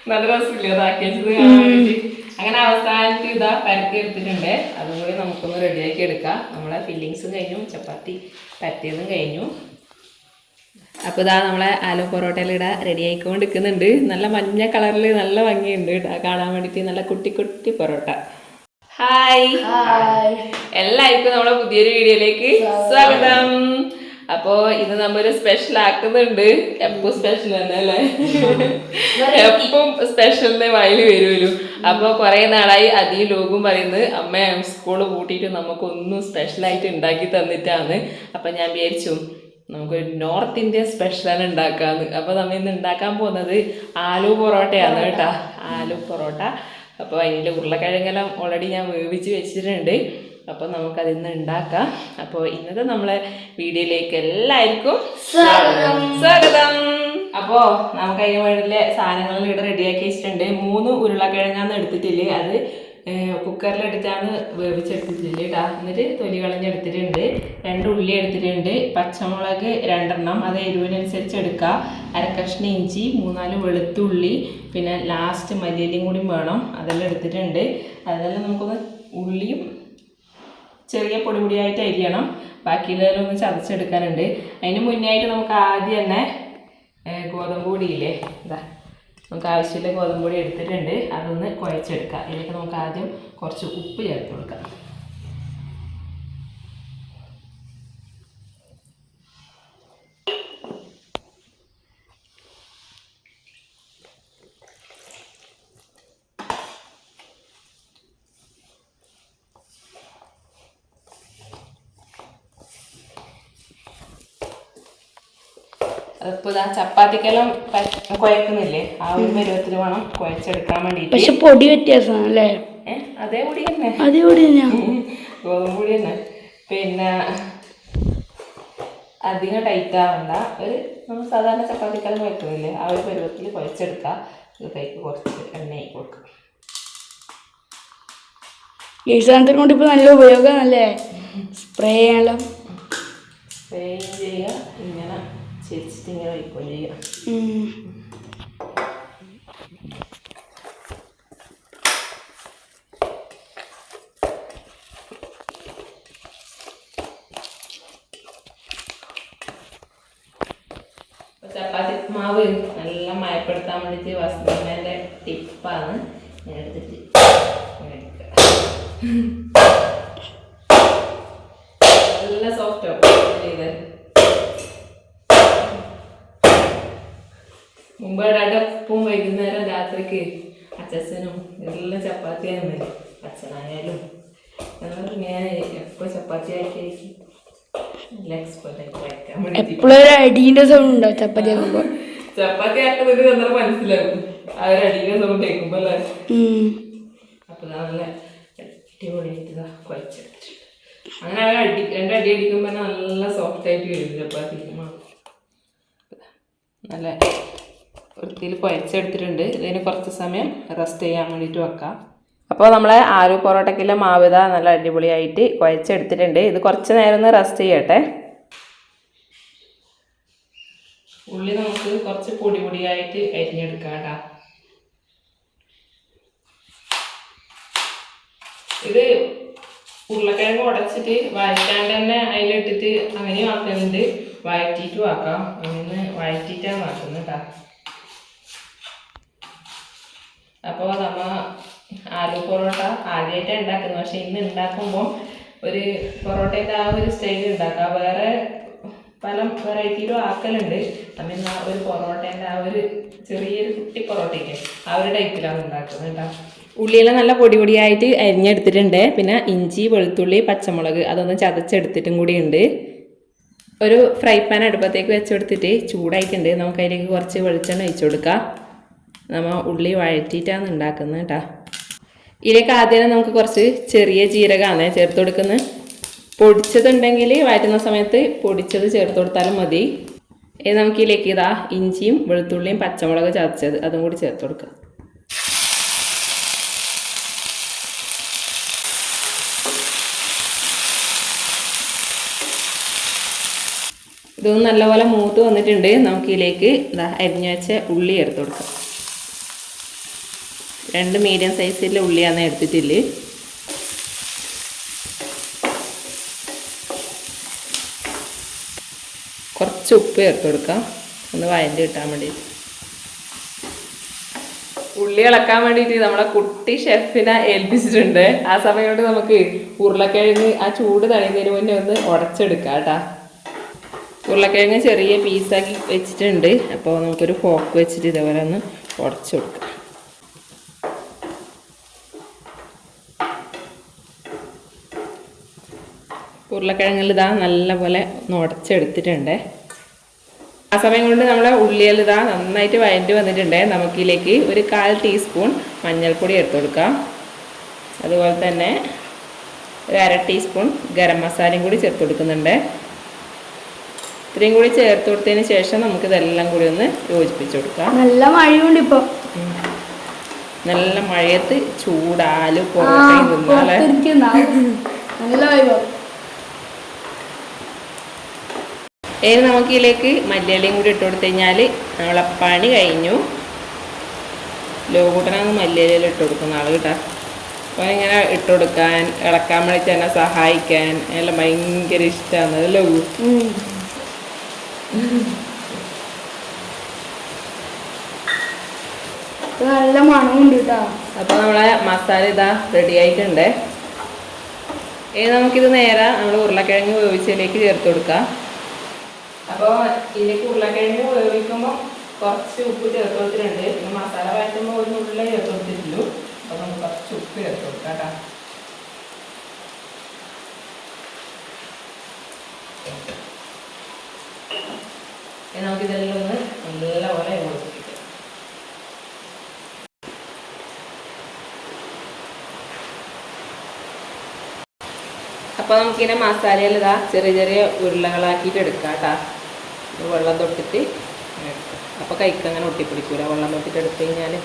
നല്ല രസമില്ല അതാക്കി വെച്ചത് കാണാൻ വേണ്ടിയിട്ട്. അങ്ങനെ അവസാനത്ത് ഇതാ പരത്തി എടുത്തിട്ടുണ്ട്. അതും കൂടി നമുക്കൊന്ന് റെഡിയാക്കി എടുക്കാം. നമ്മളെ ഫില്ലിങ്സും കഴിഞ്ഞു, ചപ്പാത്തി പരത്തിയതും കഴിഞ്ഞു. അപ്പോൾ ഇതാ നമ്മളെ ആലു പൊറോട്ടയിൽ ഇടാ റെഡി ആയിക്കൊണ്ടിരിക്കുന്നുണ്ട്. നല്ല മഞ്ഞ കളറിൽ നല്ല ഭംഗിയുണ്ട് ഇടാ കാണാൻ വേണ്ടിയിട്ട്. നല്ല കുട്ടി കുട്ടി പൊറോട്ട. ഹായ്, എല്ലാവർക്കും നമ്മളെ പുതിയൊരു വീഡിയോയിലേക്ക് സ്വാഗതം. അപ്പോ ഇത് നമ്മളൊരു സ്പെഷ്യൽ ആക്കുന്നുണ്ട്. എപ്പോൾ സ്പെഷ്യൽ തന്നെ അല്ലേ, എപ്പം സ്പെഷ്യലിന്റെ വായിൽ വരുമല്ലോ. അപ്പൊ കുറെ നാളായി അധികം ലോകം പറയുന്നത് അമ്മ സ്കൂള് കൂട്ടിയിട്ട് നമുക്കൊന്നും സ്പെഷ്യലായിട്ട് ഉണ്ടാക്കി തന്നിട്ടാണ്. അപ്പൊ ഞാൻ വിചാരിച്ചു നമുക്കൊരു നോർത്ത് ഇന്ത്യൻ സ്പെഷ്യലാണ് ഉണ്ടാക്കാന്ന്. അപ്പൊ നമ്മ ഇന്ന് ഉണ്ടാക്കാൻ പോകുന്നത് ആലു പൊറോട്ടയാണ് കേട്ടാ, ആലു പൊറോട്ട. അപ്പോൾ അതിൻ്റെ ഉരുളക്കിഴങ്ങെല്ലാം ഓൾറെഡി ഞാൻ വേവിച്ച് വെച്ചിട്ടുണ്ട്. അപ്പോൾ നമുക്കതിന്ന് ഉണ്ടാക്കാം. അപ്പോൾ ഇന്നത്തെ നമ്മളെ വീഡിയോയിലേക്ക് എല്ലാവർക്കും സ്വാഗതം. അപ്പോൾ നമുക്ക് അതിന് വേണ്ടിയുള്ള സാധനങ്ങൾ ഇവിടെ റെഡിയാക്കി വെച്ചിട്ടുണ്ട്. 3 ഉരുളക്കിഴങ്ങാന്ന് എടുത്തിട്ടില്ലേ, അത് കുക്കറിലിട്ടിട്ടാണ് വേവിച്ചെടുത്തിട്ടില്ല കേട്ടോ. എന്നിട്ട് തൊലി കളഞ്ഞെടുത്തിട്ടുണ്ട്. 2 ഉള്ളി എടുത്തിട്ടുണ്ട്, പച്ചമുളക് 2 അത് എരിവിനനുസരിച്ച് എടുക്കുക, അരക്കഷ്ണം ഇഞ്ചി, 3-4 വെളുത്തുള്ളി, പിന്നെ ലാസ്റ്റ് മല്ലിയിലയും കൂടി വേണം, അതെല്ലാം എടുത്തിട്ടുണ്ട്. അതെല്ലാം നമുക്കൊന്ന് ഉള്ളിയും ചെറിയ പൊടിയായിട്ട് അരിയണം. ബാക്കിയുള്ളതെല്ലാം ഒന്ന് ചതച്ചെടുക്കാനുണ്ട്. അതിന് മുന്നായിട്ട് നമുക്ക് ആദ്യം തന്നെ ഗോതമ്പ് പൊടിയില്ലേ, ഇതാ നമുക്ക് ആവശ്യമുള്ള ഗോതമ്പ് പൊടി എടുത്തിട്ടുണ്ട്. അതൊന്ന് കുഴച്ചെടുക്കാം. ഇതിലേക്ക് നമുക്ക് ആദ്യം കുറച്ച് ഉപ്പ് ചേർത്ത് കൊടുക്കാം. അതിപ്പോൾ ഇതാ ചപ്പാത്തിക്കെല്ലാം കുഴക്കുന്നില്ലേ, ആ ഒരു പരുവത്തിൽ വേണം കുഴച്ചെടുക്കാൻ വേണ്ടിയിട്ട്. പക്ഷെ പൊടി വ്യത്യാസമാണല്ലേ? അതേ പൊടി തന്നെ, അതേ പൊടി തന്നെയാ, ഗോതമ്പ് പൊടി തന്നെ. പിന്നെ അധികം ടൈറ്റ് ആവണ്ട, ഒരു നമ്മൾ സാധാരണ ചപ്പാത്തിക്കെല്ലാം കുഴക്കുന്നില്ലേ ആ ഒരു പരുവത്തിൽ കുഴച്ചെടുക്കുക. ഇത് കൈക്ക് കുറച്ച് എണ്ണ ആക്കി കൊടുക്കുക. ഈ സാധനത്തിന് കൊണ്ട് ഇപ്പോൾ നല്ല ഉപയോഗമാണല്ലേ, സ്പ്രേ ചെയ്യാനെല്ലാം. സ്പ്രേ ചെയ്യുക, ഇങ്ങനെ ചെരിച്ചിട്ട് ഇങ്ങനെ വയ്ക്കുകയും ചെയ്യുക. ചപ്പാത്തി മാവ് നല്ല മയപ്പെടുത്താൻ വേണ്ടിയിട്ട് വസ്തുവിൻ്റെ ടിപ്പാണ് ഞാൻ എടുത്തിട്ട് നല്ല സോഫ്റ്റ് ചെയ്ത്. മുമ്പ് ഇടപ്പും വൈകുന്നേരം രാത്രിക്ക് അച്ഛനും എല്ലാം ചപ്പാത്തിയാണ്. അച്ഛനായാലും ഞാൻ എപ്പോൾ ചപ്പാത്തി ആക്കി നല്ല എക്സ്പെർട്ട് ആയിട്ട് വയ്ക്കാൻ വേണ്ടി. എപ്പോഴും അടീൻ്റെ സൗണ്ട് ഉണ്ടാവും ചപ്പാത്തി ആക്കുമ്പോൾ. ചപ്പാത്തി ആക്കുന്നത് നല്ല മനസ്സിലാവും ആ ഒരു അടീൻ്റെ സൗണ്ട് കേൾക്കുമ്പോൾ അല്ലേ. അപ്പോൾ നല്ല അടിപൊളിയായിട്ട് കുഴച്ചെടുത്തിട്ടുണ്ട്. അങ്ങനെ രണ്ടടി അടിക്കുമ്പോൾ നല്ല സോഫ്റ്റ് ആയിട്ട് വരും ചപ്പാത്തി. നല്ല വൃത്തിയിൽ കുഴച്ചെടുത്തിട്ടുണ്ട്. ഇതിന് കുറച്ച് സമയം റെസ്റ്റ് ചെയ്യാൻ വേണ്ടിയിട്ട് വെക്കാം. അപ്പോൾ നമ്മളെ ആലു പൊറോട്ടയ്ക്കുള്ള മാവിത നല്ല അടിപൊളിയായിട്ട് കുഴച്ചെടുത്തിട്ടുണ്ട്. ഇത് കുറച്ച് നേരം ഒന്ന് റെസ്റ്റ് ചെയ്യട്ടെ. ഉള്ളി നമുക്ക് കുറച്ച് പൊടിയായിട്ട് അരിഞ്ഞെടുക്കാം കേട്ടോ. ഇത് ഉരുളക്കിഴങ്ങ് ഉടച്ചിട്ട് വഴറ്റാണ്ട് തന്നെ അതിലിട്ടിട്ട് അങ്ങനെയും ആക്കുന്നുണ്ട്, വഴറ്റിയിട്ടും ആക്കാം. അങ്ങനെ വഴറ്റിയിട്ടാണ് ആക്കുന്നത് കേട്ടോ. അപ്പോൾ നമ്മ ആലു പൊറോട്ട ആദ്യമായിട്ടാണ് ഉണ്ടാക്കുന്നത്. പക്ഷെ ഇന്ന് ഉണ്ടാക്കുമ്പോൾ ഒരു പൊറോട്ടേൻ്റെ ആ ഒരു സ്റ്റൈൽ ഉണ്ടാക്കാം. വേറെ പല വെറൈറ്റിയിലും ആക്കലുണ്ട്. നമ്മൾ ഒരു പൊറോട്ടേൻ്റെ ആ ഒരു ചെറിയൊരു കുട്ടി പൊറോട്ടയ്ക്ക് ആ ഒരു ടൈപ്പിലാണ് ഉണ്ടാക്കുന്നത് കേട്ടോ. ഉള്ളിയെല്ലാം നല്ല പൊടിയായിട്ട് അരിഞ്ഞെടുത്തിട്ടുണ്ട്. പിന്നെ ഇഞ്ചി, വെളുത്തുള്ളി, പച്ചമുളക് അതൊന്ന് ചതച്ചെടുത്തിട്ടും കൂടി ഉണ്ട്. ഒരു ഫ്രൈ പാൻ അടുപ്പത്തേക്ക് വെച്ചെടുത്തിട്ട് ചൂടായിട്ടുണ്ട്. നമുക്ക് അതിലേക്ക് കുറച്ച് വെളിച്ചെണ്ണ ഒഴിച്ചു കൊടുക്കാം. നമ്മൾ ഉള്ളി വഴറ്റിയിട്ടാണ് ഉണ്ടാക്കുന്നത് കേട്ടോ. ഇതിലേക്ക് ആദ്യം നമുക്ക് കുറച്ച് ചെറിയ ജീരകമാണ് ചേർത്ത് കൊടുക്കുന്നത്. പൊടിച്ചതുണ്ടെങ്കിൽ വഴറ്റുന്ന സമയത്ത് പൊടിച്ചത് ചേർത്ത് കൊടുത്താലും മതി. നമുക്ക് ഇതിലേക്ക് ഇതാ ഇഞ്ചിയും വെളുത്തുള്ളിയും പച്ചമുളക് ചതച്ചത് അതും കൂടി ചേർത്ത് കൊടുക്കുക. ഇതൊന്ന് നല്ലപോലെ മൂത്ത് വന്നിട്ടുണ്ട്. നമുക്കിതിലേക്ക് ഇതാ അരിഞ്ഞു വെച്ച ഉള്ളി ചേർത്ത് കൊടുക്കാം. 2 മീഡിയം സൈസിലെ ഉള്ളിയാണ് എടുത്തിട്ടില്ല. കുറച്ച് ഉപ്പ് ചേർത്ത് കൊടുക്കാം, ഒന്ന് വഴറ്റി കിട്ടാൻ വേണ്ടിയിട്ട്. ഉള്ളി ഇളക്കാൻ വേണ്ടിയിട്ട് നമ്മളെ കുട്ടി ഷെഫിനെ ഏൽപ്പിച്ചിട്ടുണ്ട്. ആ സമയം കൊണ്ട് നമുക്ക് ഉരുളക്കിഴങ്ങ് ആ ചൂട് തണിയുന്നതിന് മുന്നേ ഒന്ന് ഉടച്ചെടുക്കാം കേട്ടാ. ഉരുളക്കിഴങ്ങ് ചെറിയ പീസാക്കി വെച്ചിട്ടുണ്ട്. അപ്പോൾ നമുക്കൊരു ഫോക്ക് വെച്ചിട്ട് ഇതേപോലെ ഒന്ന് ഉടച്ചു കൊടുക്കാം. ഉരുളക്കിഴങ്ങിൽ ഇതാ നല്ലപോലെ ഒന്ന് ഉടച്ചെടുത്തിട്ടുണ്ട്. ആ സമയം കൊണ്ട് നമ്മളെ ഉള്ളിയിൽ ഇതാ നന്നായിട്ട് വഴറ്റി വന്നിട്ടുണ്ട്. നമുക്കിതിലേക്ക് ഒരു 1/4 ടീസ്പൂൺ മഞ്ഞൾപ്പൊടി ചേർത്ത് കൊടുക്കാം. അതുപോലെ തന്നെ ഒരു 1/2 ടീസ്പൂൺ ഗരം മസാലയും കൂടി ചേർത്ത് കൊടുക്കുന്നുണ്ട്. ഇത്രയും കൂടി ചേർത്ത് കൊടുത്തതിന് ശേഷം നമുക്കിതെല്ലാം കൂടി ഒന്ന് യോജിപ്പിച്ച് കൊടുക്കാം. നല്ല മഴയുണ്ട് ഇപ്പോൾ. നല്ല മഴയത്ത് ചൂടാലും പൊറോട്ടയും തിന്നാലേ നല്ല വൈബ്. ഇനി നമുക്ക് ഇതിലേക്ക് മല്ലിയിലയും കൂടി ഇട്ട് കൊടുത്തു കഴിഞ്ഞാൽ നമ്മളെ പണി കഴിഞ്ഞു. ലോകൂട്ടനാണ് മല്ലിയിലയിൽ ഇട്ട് കൊടുക്കുന്ന ആൾ കേട്ടോ. അപ്പോൾ ഇങ്ങനെ ഇട്ട് കൊടുക്കാൻ ഇളക്കാൻ വേണ്ടിയിട്ട് എന്നെ സഹായിക്കാൻ എല്ലാം ഭയങ്കര ഇഷ്ടമാണ് ലോകു. നല്ല മണമുണ്ട് കേട്ടോ. അപ്പോൾ നമ്മളെ മസാല ഇതാ റെഡി ആയിട്ടുണ്ട്. ഇനി നമുക്കിത് നേരെ നമ്മൾ ഉരുളക്കിഴങ്ങ് വേവിച്ചതിലേക്ക് ചേർത്ത് കൊടുക്കാം. അപ്പോൾ ഇതിലേക്ക് ഉരുളക്കിഴങ്ങ് വേവിക്കുമ്പോൾ കുറച്ച് ഉപ്പ് ചേർത്ത് കൊടുത്തിട്ടുണ്ട്. പിന്നെ മസാല വഴറ്റുമ്പോൾ ഒരു ഉരുള ചേർത്ത് കൊടുത്തിട്ടുള്ളൂ. അപ്പോൾ നമുക്ക് കുറച്ച് ഉപ്പ് ചേർത്ത് കൊടുക്കാം കേട്ടോ. നമുക്കിതെല്ലാം ഒന്ന് നല്ലപോലെ കൊടുത്തിട്ട് അപ്പോൾ നമുക്കിങ്ങനെ മസാലയിൽ ഇതാ ചെറിയ ചെറിയ ഉരുളകളാക്കിയിട്ട് എടുക്കാം കേട്ടോ. വെള്ളം തൊട്ടിട്ട് എടുക്കാം. അപ്പോൾ കൈക്കങ്ങനെ ഒട്ടിപ്പിടിക്കൂല വെള്ളം തൊട്ടിട്ട് എടുത്തു കഴിഞ്ഞാൽ.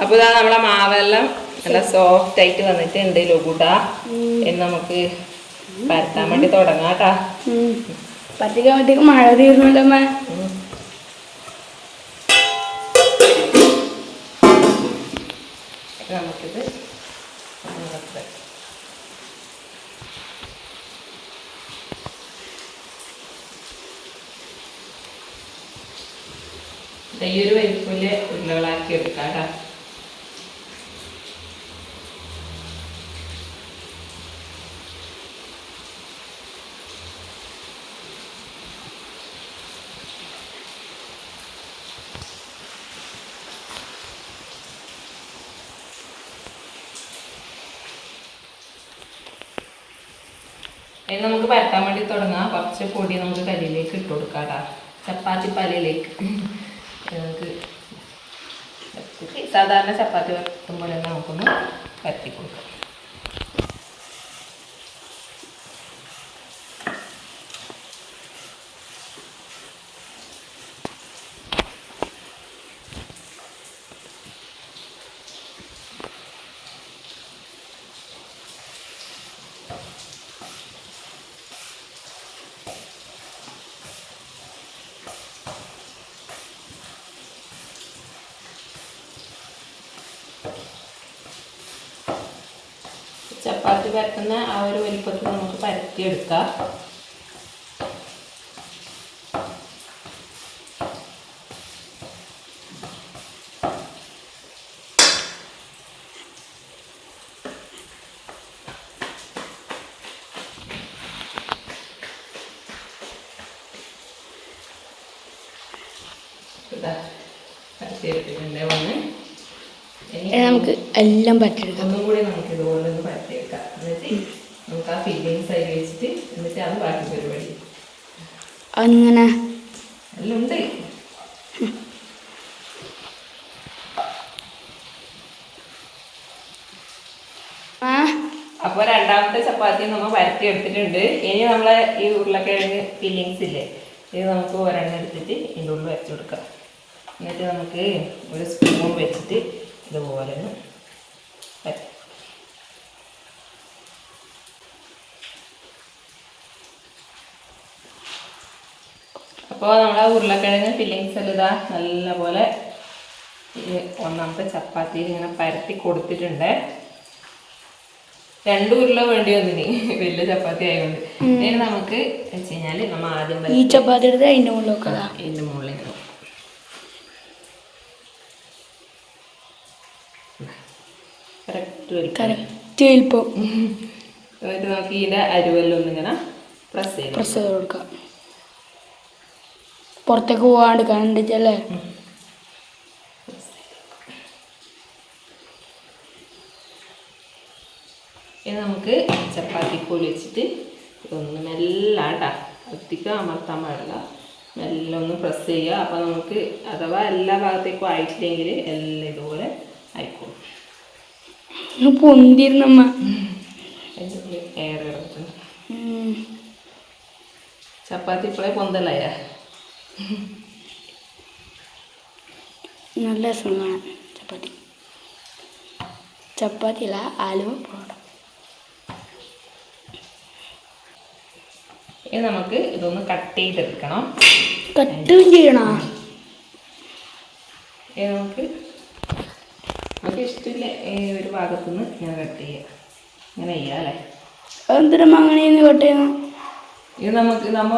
അപ്പോൾ ഇതാ നമ്മളെ മാവെല്ലാം നല്ല സോഫ്റ്റ് ആയിട്ട് വന്നിട്ടുണ്ട് ലോകൂട്ടാ. ഇനി നമുക്ക് പരത്താൻ വേണ്ടി തുടങ്ങാം കേട്ടാ. പറ്റിക്കാൻ മഴ തീർന്നല്ലോ. നമുക്കിത് ഈ ഒരു വലിപ്പത്തില് ഉരുളകളാക്കി എടുക്കാം കേട്ടോ. ഇനി നമുക്ക് പരത്താൻ വേണ്ടി തുടങ്ങാം. കുറച്ച് പൊടി നമുക്ക് കല്ലിലേക്ക് ഇട്ട് കൊടുക്കാം കേട്ടോ. ചപ്പാത്തി പലയിലേക്ക് നമുക്ക് സാധാരണ ചപ്പാത്തി പരത്തും പോലെ തന്നെ നമുക്കൊന്ന് പരത്തി കൊടുക്കാം. ചപ്പാത്തി പരത്തുന്ന ആ ഒരു വലിപ്പത്തിൽ നമുക്ക് പരത്തിയെടുക്കാം. പരത്തിയെടുത്തിട്ടുണ്ട്. നമുക്ക് എല്ലാം പറ്റിയെടുക്കാം. ഒന്നും കൂടി നമുക്ക് ഇതുപോലെ ഒന്ന് പരത്തിയെടുക്കാം. എന്നിട്ട് നമുക്ക് ആ ഫില്ലിങ്സ് ആയി വെച്ചിട്ട് എന്നിട്ട് അത് ബാക്കി പരിപാടി അങ്ങനെ എല്ലാം ഉണ്ട്. അപ്പോൾ രണ്ടാമത്തെ ചപ്പാത്തി നമ്മൾ പരത്തി എടുത്തിട്ടുണ്ട്. ഇനി നമ്മളെ ഈ ഉരുളക്കിഴങ്ങ് ഫില്ലിങ്സ് ഇല്ലേ, ഇത് നമുക്ക് ഒരെണ്ണം എടുത്തിട്ട് ഇതിൻ്റെ ഉള്ളിൽ വെച്ച് കൊടുക്കാം. എന്നിട്ട് നമുക്ക് ഒരു സ്പൂൺ വെച്ചിട്ട് ഇതുപോലെ ഒന്ന് പരത്തി. അപ്പോൾ നമ്മളെ ഉരുളക്കിഴങ്ങ് ഫില്ലിങ്സ് എല്ലാം ഇതാ നല്ലപോലെ ഒന്നാമത്തെ ചപ്പാത്തിയിൽ ഇങ്ങനെ പരത്തി കൊടുത്തിട്ടുണ്ട്. 2 ഉരുള വേണ്ടി വന്നിന് വലിയ ചപ്പാത്തി ആയതുകൊണ്ട്. ഇനി നമുക്ക് വെച്ച് കഴിഞ്ഞാൽ നമ്മൾ ആദ്യം ഈ ചപ്പാത്തി എടുത്ത് അതിൻ്റെ മുകളിൽ വെക്കാം. ഇതിൻ്റെ മുകളിൽ കറക്റ്റ് വലിപ്പം. എന്നിട്ട് നമുക്ക് ഇതിൻ്റെ അരുവെല്ലാം ഒന്നിങ്ങനെ പ്രസ് ചെയ്ത് കൊടുക്കാം. പുറത്തേക്ക് പോകാണ്ട് കണ്ടിട്ടല്ലേ. ഇനി നമുക്ക് ചപ്പാത്തി കോല് വെച്ചിട്ട് ഒന്ന് മെല്ലാട്ടാ, ഒത്തിക്ക് അമർത്താൻ പാടില്ല, മെല്ലെ ഒന്ന് പ്രസ് ചെയ്യുക. അപ്പോൾ നമുക്ക് അഥവാ എല്ലാ ഭാഗത്തേക്കും ആയിട്ടില്ലെങ്കിൽ എല്ലാം ഇതുപോലെ ആയിക്കോളും. പൊന്തിരുന്നമ്മ എയർ കിടക്കുന്നു. ചപ്പാത്തി ഇപ്പോഴേ പൊന്തലായ നല്ല രസമാണ് ചപ്പാത്തി. ചപ്പാത്തിയില്ല, ആലുവ പൊറോട്ട. ഇനി നമുക്ക് ഇതൊന്ന് കട്ട് ചെയ്തെടുക്കണം. കട്ടും ചെയ്യണോ? നമുക്ക് ഇഷ്ടമില്ല ഒരു ഭാഗത്തുനിന്ന് ഇങ്ങനെ കട്ട് ചെയ്യുക. ഇങ്ങനെ ചെയ്യാം അല്ലേ? എന്തിനാ അങ്ങനെ കട്ട് ചെയ്യുന്നു? ഇത് നമുക്ക് അമ്മ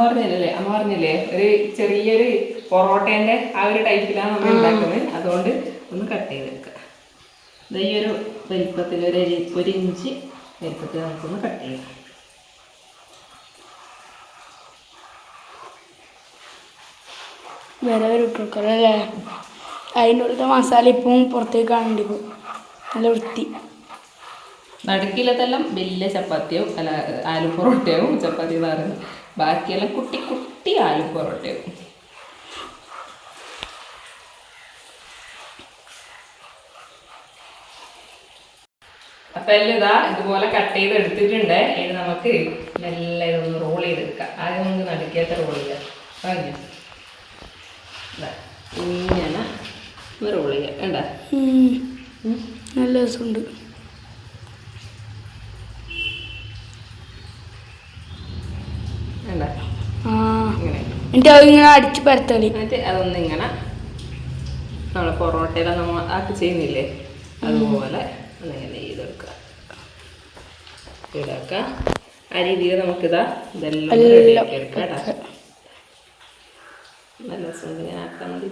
പറഞ്ഞില്ലേ ഒരു ചെറിയൊരു പൊറോട്ടേൻ്റെ ആ ഒരു ടൈപ്പിലാണ് നമ്മൾ ഉണ്ടാക്കുന്നത്. അതുകൊണ്ട് ഒന്ന് കട്ട് ചെയ്തെടുക്കുക. ഇത് ഈ ഒരു വലിപ്പത്തിൽ ഒരു ഇഞ്ച് വലിപ്പത്തിൽ നമുക്കൊന്ന് കട്ട് ചെയ്യാം. വേറെ ഇട്ട് കൊടുക്കാം അല്ലേ? അതിൻ്റെ ഉള്ളത്തെ മസാല ഇപ്പം പുറത്തേക്ക് കാണേണ്ടി പോകും. നല്ല വൃത്തി. നടുക്കിലത്തെല്ലാം വലിയ ചപ്പാത്തിയാവും, അല്ല ആലു പൊറോട്ടയാവും ചപ്പാത്തി പറയുന്നത്. ബാക്കിയെല്ലാം കുട്ടി കുട്ടി ആലു പൊറോട്ടയാവും. അപ്പം എല്ലാം ഇതാ ഇതുപോലെ കട്ട് ചെയ്ത് എടുത്തിട്ടുണ്ട്. ഇനി നമുക്ക് മെല്ലെ ഇതൊന്ന് റോൾ ചെയ്തെടുക്കാം. ആദ്യം നമുക്ക് നടുക്കേത്ത റോൾ ചെയ്യാം. പറഞ്ഞു ഇങ്ങനെ റോൾ ചെയ്യാം. വേണ്ട നല്ല രസമുണ്ട്. എന്നിട്ട് അതിങ്ങനെ അടിച്ച് പരത്തളി. എന്നിട്ട് അതൊന്ന് ഇങ്ങനെ നമ്മൾ പൊറോട്ടയിലാണ് നമ്മൾ ആക്കി ചെയ്യുന്നില്ലേ, അതുപോലെ ഒന്നിങ്ങനെ ചെയ്തെടുക്കുക. ഇതാക്കുക. ആ രീതിയിൽ നമുക്കിതാ ഇതെല്ലാം റെഡിയാക്കി എടുക്കാം കേട്ടോ. നല്ല രസമുണ്ട്. ഞാൻ ആക്കാൻ മതി.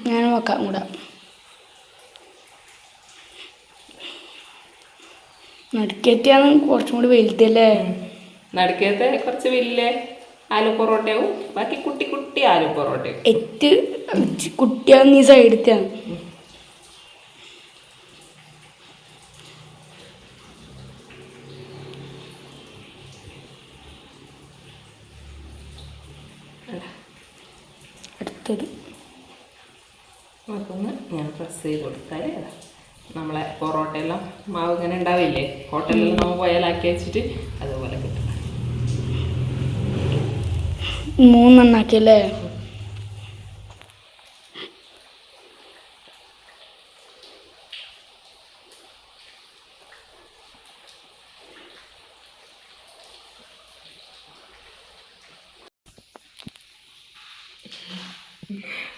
ഞാൻ നോക്കാം കൂടെ. നടുക്കേറ്റാണ് കുറച്ചും കൂടി വലുതല്ലേ? നടുക്കത്തെ കുറച്ച് വലിയ ആലു പൊറോട്ടയാവും, ബാക്കി കുട്ടി കുട്ടി ആലു പൊറോട്ടയും. കുട്ടിയാന്ന് ഈ സൈഡത്താണ്. അടുത്തത് നമുക്കൊന്ന് ഇങ്ങനെ പ്രസ് ചെയ്ത് കൊടുത്താൽ നമ്മളെ പൊറോട്ടയെല്ലാം മാവ് ഇങ്ങനെ ഉണ്ടാവില്ലേ, ഹോട്ടലിൽ നമ്മൾ പോയാലാക്കി വെച്ചിട്ട് അതുപോലെ കിട്ടും. 3 എണ്ണാക്കിയല്ലേ?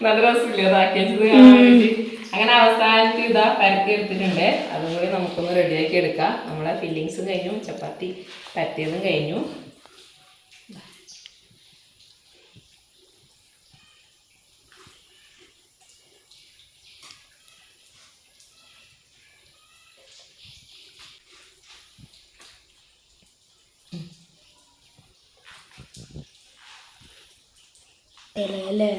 നല്ല രസമില്ല അതാക്കി വെച്ചത് കാണാൻ വേണ്ടി. അങ്ങനെ അവസാനത്തിൽ ഇതാ പരത്തി എടുത്തിട്ടുണ്ട്. അതും കൂടി നമുക്കൊന്ന് റെഡിയാക്കി എടുക്കാം. നമ്മളെ ഫില്ലിങ്സും കഴിഞ്ഞു, ചപ്പാത്തി പരത്തിയതും കഴിഞ്ഞു. അല്ലേ?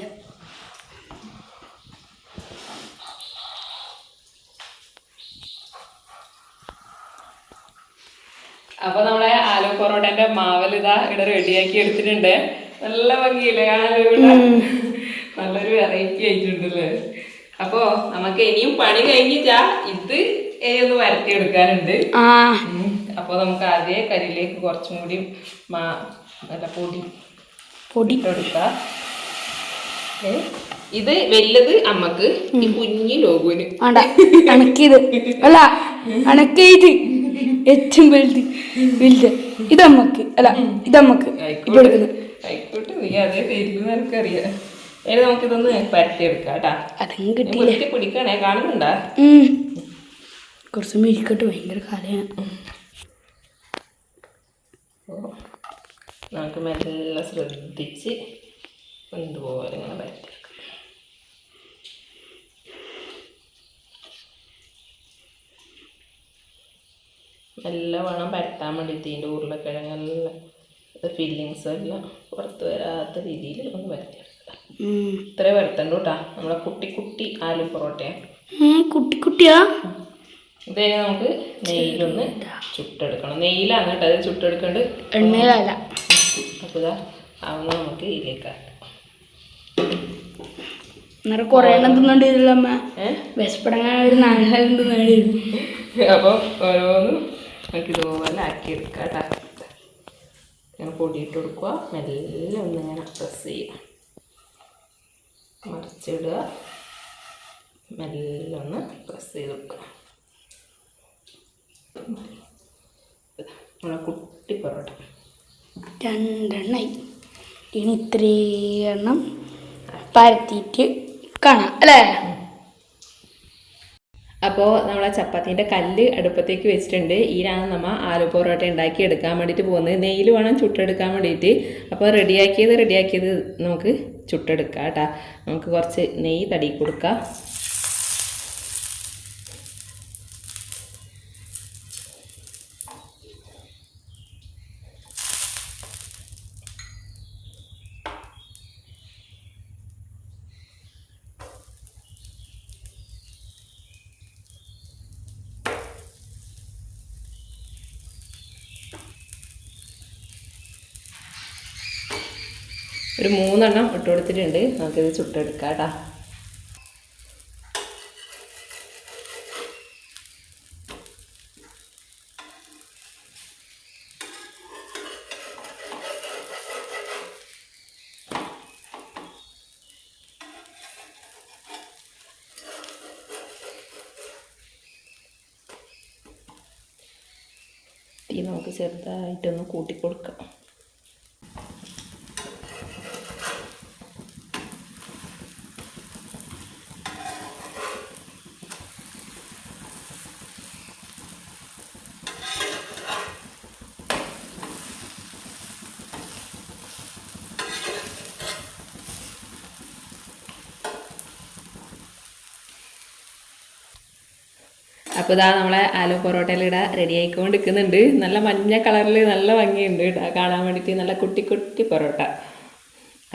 അപ്പൊ നമ്മളെ ആലു പൊറോട്ടന്റെ മാവലിതാ ഇവിടെ റെഡിയാക്കി എടുത്തിട്ടുണ്ട്. നല്ല ഭംഗിയില്ലേ ആലുവിടെ? നല്ലൊരു വെറൈറ്റി ആയിട്ടുണ്ടല്ലേ. അപ്പൊ നമുക്ക് ഇനിയും പണി കഴിഞ്ഞിട്ടാ ഇത് ഒന്ന് വരട്ടി എടുക്കാനുണ്ട്. അപ്പോൾ നമുക്ക് ആദ്യം കരിയിലേക്ക് കുറച്ചും കൂടി പൊടി ഇട്ടെടുക്കാം. ഇത് വലുത് അമ്മക്ക്, ഈ കുഞ്ഞി ലോകുവിന്. അണക്കിയത് അല്ല, അണക്കേത് ഏറ്റവും വലുത് ഇതമ്മക്ക് അല്ല, ഇതമ്മക്ക് ആയിക്കോട്ടെ. നീ അതേ പേരിൽ എനിക്കറിയാം. അതിന് നമുക്കിതൊന്ന് പരത്തിയെടുക്കാം കേട്ടാ. പിടിക്കണേ, കാണുന്നുണ്ടാ? കുറച്ച് മിരിക്കട്ട്, ഭയങ്കര കാലയാണ്. നമുക്ക് മെല്ലെ ശ്രദ്ധിച്ച് ഇതുപോലെ ഇങ്ങനെ പരത്തിയെടുക്കാം. എല്ലാം വേണം പരത്താൻ വേണ്ടിയിട്ട്. ഇതിൻ്റെ ഉരുളക്കിഴങ്ങെല്ലാം ഫില്ലിങ്സ് എല്ലാം പുറത്ത് വരാത്ത രീതിയിൽ ഒന്ന് പരത്തിയെടുക്കാം. ഇത്രേ പരത്തണ്ട കേട്ടാ. നമ്മളെ കുട്ടി ആലു പൊറോട്ടയാണ്. കുട്ടിയാ. ഇത് നമുക്ക് നെയ്യിലൊന്ന് ചുട്ടെടുക്കണം. നെയ്യിലാണ് കേട്ടോ അത് ചുട്ടെടുക്കേണ്ടത്, എണ്ണയിലല്ല. അപ്പോൾ ഇതാ ആവുന്ന നമുക്ക് ഇതിലേക്കാക്കാം. കുറേ എണ്ണം തിന്നോണ്ടിരുന്നല്ലോ അമ്മ. വിശപ്പടങ്ങാൻ ഒരു 4 തിന്നേണ്ടിയിരുന്നു. അപ്പോൾ ഓരോന്നും നമുക്ക് ഇതുപോലെ ആക്കിയെടുക്കാം കേട്ടോ. ഇങ്ങനെ പൊടിയിട്ട് കൊടുക്കുക, മെല്ലെ ഒന്നിങ്ങനെ പ്രസ് ചെയ്യുക, മറിച്ചിടുക, മെല്ലെ ഒന്ന് പ്രസ് ചെയ്ത് കൊടുക്കുക. നമ്മളെ കുട്ടി പൊറോട്ട 2 എണ്ണമായി. ഇനി 3 എണ്ണം പരത്തിയിട്ട് കാണാം അല്ലേ? അപ്പോൾ നമ്മളെ ചപ്പാത്തീൻ്റെ കല്ല് അടുപ്പത്തേക്ക് വെച്ചിട്ടുണ്ട്. ഇതിലാണ് നമ്മൾ ആലു പൊറോട്ട ഉണ്ടാക്കി എടുക്കാൻ വേണ്ടിയിട്ട് പോകുന്നത്. നെയ്യിൽ വേണം ചുട്ടെടുക്കാൻ വേണ്ടിയിട്ട്. അപ്പോൾ റെഡിയാക്കിയത് നമുക്ക് ചുട്ടെടുക്കാം കേട്ടോ. നമുക്ക് കുറച്ച് നെയ്യ് തടി കൊടുക്കാം. ഒരു 3 എണ്ണം ഇട്ട് കൊടുത്തിട്ടുണ്ട്. നമുക്കിത് ചുട്ടെടുക്കാം കേട്ടോ. തീ നമുക്ക് ചെറുതായിട്ടൊന്ന് കൂട്ടിക്കൊടുക്കാം. അപ്പോൾ ഇതാ നമ്മളെ ആലു പൊറോട്ടയിലിടാ റെഡി ആയിക്കൊണ്ടിരിക്കുന്നുണ്ട്. നല്ല മഞ്ഞ കളറിൽ നല്ല ഭംഗിയുണ്ട് കേട്ടോ കാണാൻ വേണ്ടിയിട്ട്. നല്ല കുട്ടി പൊറോട്ട.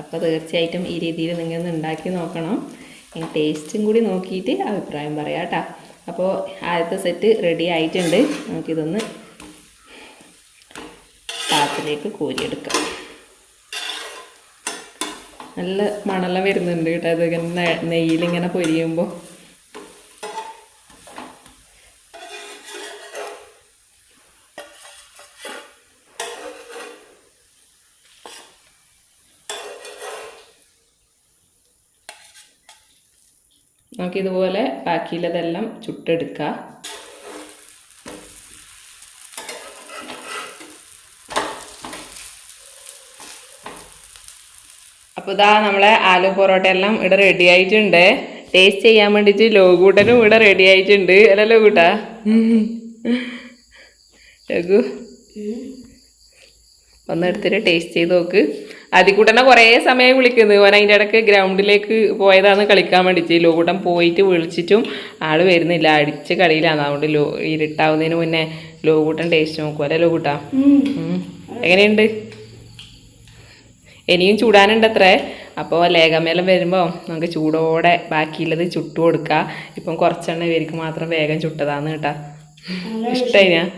അപ്പോൾ തീർച്ചയായിട്ടും ഈ രീതിയിൽ നിങ്ങൾ ഉണ്ടാക്കി നോക്കണം. ഇനി ടേസ്റ്റും കൂടി നോക്കിയിട്ട് അഭിപ്രായം പറയാം കേട്ടോ. അപ്പോൾ ആദ്യത്തെ സെറ്റ് റെഡി ആയിട്ടുണ്ട്. നമുക്കിതൊന്ന് പാത്രത്തിലേക്ക് കോരിയെടുക്കാം. നല്ല മണല വരുന്നുണ്ട് കേട്ടോ. അതിങ്ങനെ നെയ്യിലിങ്ങനെ പൊരിയുമ്പോൾ. നമുക്കിതുപോലെ ബാക്കിയുള്ളതെല്ലാം ചുട്ടെടുക്കാം. അപ്പോൾ ഇതാ നമ്മളെ ആലു പൊറോട്ട എല്ലാം ഇവിടെ റെഡി ആയിട്ടുണ്ട്. ടേസ്റ്റ് ചെയ്യാൻ വേണ്ടിയിട്ട് ലോകൂട്ടനും ഇവിടെ റെഡി ആയിട്ടുണ്ട്. അല്ല ലോകൂട്ടാ? ലഘു ഒന്നെടുത്തിട്ട് ടേസ്റ്റ് ചെയ്ത് നോക്ക്. അതികൂട്ടനെ കുറേ സമയം വിളിക്കുന്നത്. ഓൻ അതിൻ്റെ ഇടയ്ക്ക് ഗ്രൗണ്ടിലേക്ക് പോയതാണ് കളിക്കാൻ വേണ്ടിയിട്ട്. ലോകൂട്ടൻ പോയിട്ട് വിളിച്ചിട്ടും ആൾ വരുന്നില്ല, അടിച്ച് കളിയിലാണ്. അതുകൊണ്ട് ഇരുട്ടാവുന്നതിന് മുന്നേ ലോകൂട്ടൻ ടേസ്റ്റ് നോക്കും. അല്ലേ ലോകൂട്ടാ? എങ്ങനെയുണ്ട്? ഇനിയും ചൂടാനുണ്ട് അത്രേ. അപ്പോൾ ലേഖമേലം വരുമ്പോൾ നമുക്ക് ചൂടോടെ ബാക്കിയുള്ളത് ചുട്ടു കൊടുക്കാം. ഇപ്പം കുറച്ചെണ്ണ പേർക്ക് മാത്രം വേഗം ചുട്ടതാന്ന് കേട്ടാ. ഇഷ്ടമായി ഞാൻ.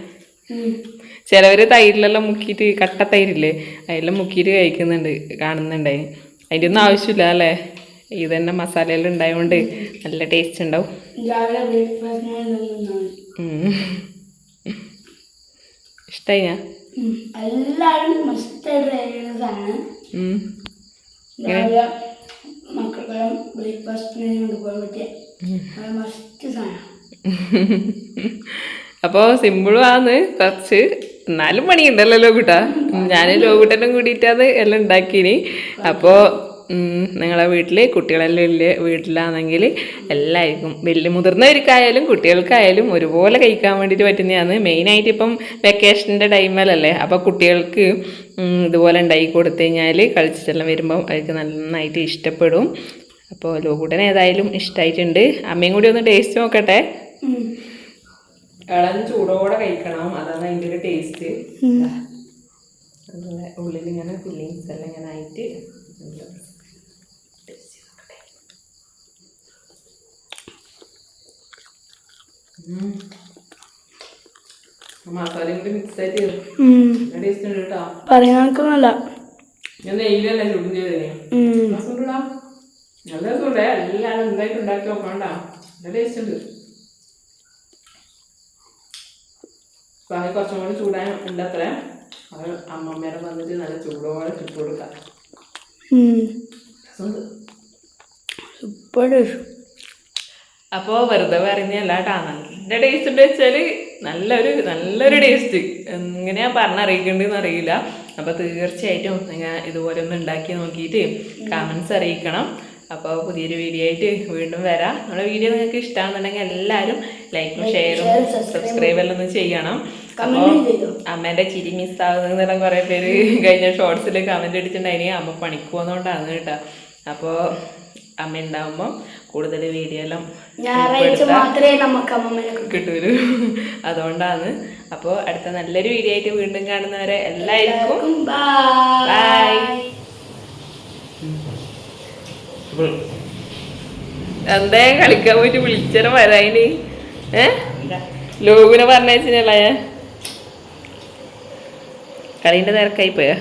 ചിലവർ തൈരിലെല്ലാം മുക്കിയിട്ട്, കട്ട തൈരില്ലേ അതിലെല്ലാം മുക്കിയിട്ട് കഴിക്കുന്നുണ്ട്, കാണുന്നുണ്ടായി. അതിൻ്റെ ഒന്നും ആവശ്യമില്ല അല്ലേ? ഇത് തന്നെ മസാലയെല്ലാം ഉണ്ടായതുകൊണ്ട് നല്ല ടേസ്റ്റ് ഉണ്ടാവും. ഇഷ്ടായിനാ? എല്ലാവരും മസ്റ്റായിട്ട് ട്രൈ ചെയ്യുന്ന സാധനം. രാവിലെ മക്കൾക്കെല്ലാം ബ്രേക്ക്ഫാസ്റ്റിന് കൊണ്ടുപോകാൻ പറ്റിയ മസ്റ്റ് സാധനം. അപ്പോൾ സിമ്പിളും ആണ് കുറച്ച്, എന്നാലും പണിയുണ്ടല്ലോ ലോകൂട്ടാ. ഞാൻ ലോകൂട്ടനും കൂടിയിട്ടാണ് എല്ലാം ഉണ്ടാക്കിനി. അപ്പോൾ നിങ്ങളെ വീട്ടിൽ കുട്ടികളെല്ലാം ഇല്ല വീട്ടിലാണെങ്കിൽ എല്ലാവർക്കും വലിയ മുതിർന്നവർക്കായാലും കുട്ടികൾക്കായാലും ഒരുപോലെ കഴിക്കാൻ വേണ്ടിയിട്ട് പറ്റുന്നതാണ്. മെയിനായിട്ട് ഇപ്പം വെക്കേഷൻ്റെ ടൈമിലല്ലേ, അപ്പോൾ കുട്ടികൾക്ക് ഇതുപോലെ ഉണ്ടാക്കി കൊടുത്തു കഴിഞ്ഞാൽ കളിച്ചിട്ടെല്ലാം വരുമ്പം അവർക്ക് നന്നായിട്ട് ഇഷ്ടപ്പെടും. അപ്പോൾ ലോകൂട്ടൻ ഏതായാലും ഇഷ്ടമായിട്ടുണ്ട്. അമ്മയും കൂടി ഒന്ന് ടേസ്റ്റ് നോക്കട്ടെ. ഇളം ചൂടോടെ കഴിക്കണം, അതാണ് അതിൻ്റെ ഒരു ടേസ്റ്റ്. അതുപോലെ ഉള്ളിൽ ഇങ്ങനെ ഫില്ലിങ്സ് എല്ലാം ഇങ്ങനെ ആയിട്ട് മസാലയും കൂടി മിക്സ് ആയിട്ട് ടേസ്റ്റ് ഉണ്ട് കേട്ടോ. പറയാനൊന്നുമല്ല, ഞാൻ നെയ്യിലല്ലേ ചൂടും ചെയ്തേ. നല്ല രസമുണ്ടേ, എല്ലാം എന്തായിട്ട് ഉണ്ടാക്കി നോക്കണ്ട, നല്ല ടേസ്റ്റ് ഉണ്ട്. ബാക്കി കുറച്ചും കൂടി ചൂടാൻ ഉണ്ട് അത്ര. അത് അമ്മമ്മേരെ വന്നിട്ട് നല്ല ചൂടോടെ ചുട്ടു കൊടുക്കാം. അപ്പോൾ വെറുതെ പറയുന്നതല്ല കേട്ടോ, നല്ല ടേസ്റ്റ് ഉണ്ട് വെച്ചാൽ നല്ലൊരു ടേസ്റ്റ്. എങ്ങനെയാ പറഞ്ഞറിയിക്കേണ്ടതെന്ന് അറിയില്ല. അപ്പോൾ തീർച്ചയായിട്ടും നിങ്ങൾ ഇതുപോലെ ഒന്ന് ഉണ്ടാക്കി നോക്കിയിട്ട് കമൻസ് അറിയിക്കണം. അപ്പോൾ പുതിയൊരു വീഡിയോ ആയിട്ട് വീണ്ടും വരാം. നമ്മുടെ വീഡിയോ നിങ്ങൾക്ക് ഇഷ്ടമാണെന്നുണ്ടെങ്കിൽ എല്ലാവരും ലൈക്കും ഷെയറും സബ്സ്ക്രൈബെല്ലാം ഒന്ന് ചെയ്യണം. അപ്പോൾ അമ്മേൻ്റെ ചിരി മിസ്സാകുന്നതെല്ലാം കുറേ പേര് കഴിഞ്ഞ ഷോർട്സിൽ കമൻറ്റ് അടിച്ചിട്ടുണ്ടായിന്. അമ്മ പണിക്ക് പോകുന്നതുകൊണ്ടാണ് കേട്ടോ. അപ്പോൾ അമ്മ ഉണ്ടാകുമ്പം കൂടുതൽ വീഡിയോ എല്ലാം കിട്ടൂലു, അതുകൊണ്ടാണ്. അപ്പോൾ അടുത്ത നല്ലൊരു വീഡിയോ ആയിട്ട് വീണ്ടും കാണുന്നവരെ എല്ലാവർക്കും ബൈ. എന്തേ കളിക്കാൻ പോയിട്ട് വിളിച്ചാലും വരായിന്? ലോകുനെ പറഞ്ഞല്ല, കളീൻ്റെ തിരക്കായി പോയാ.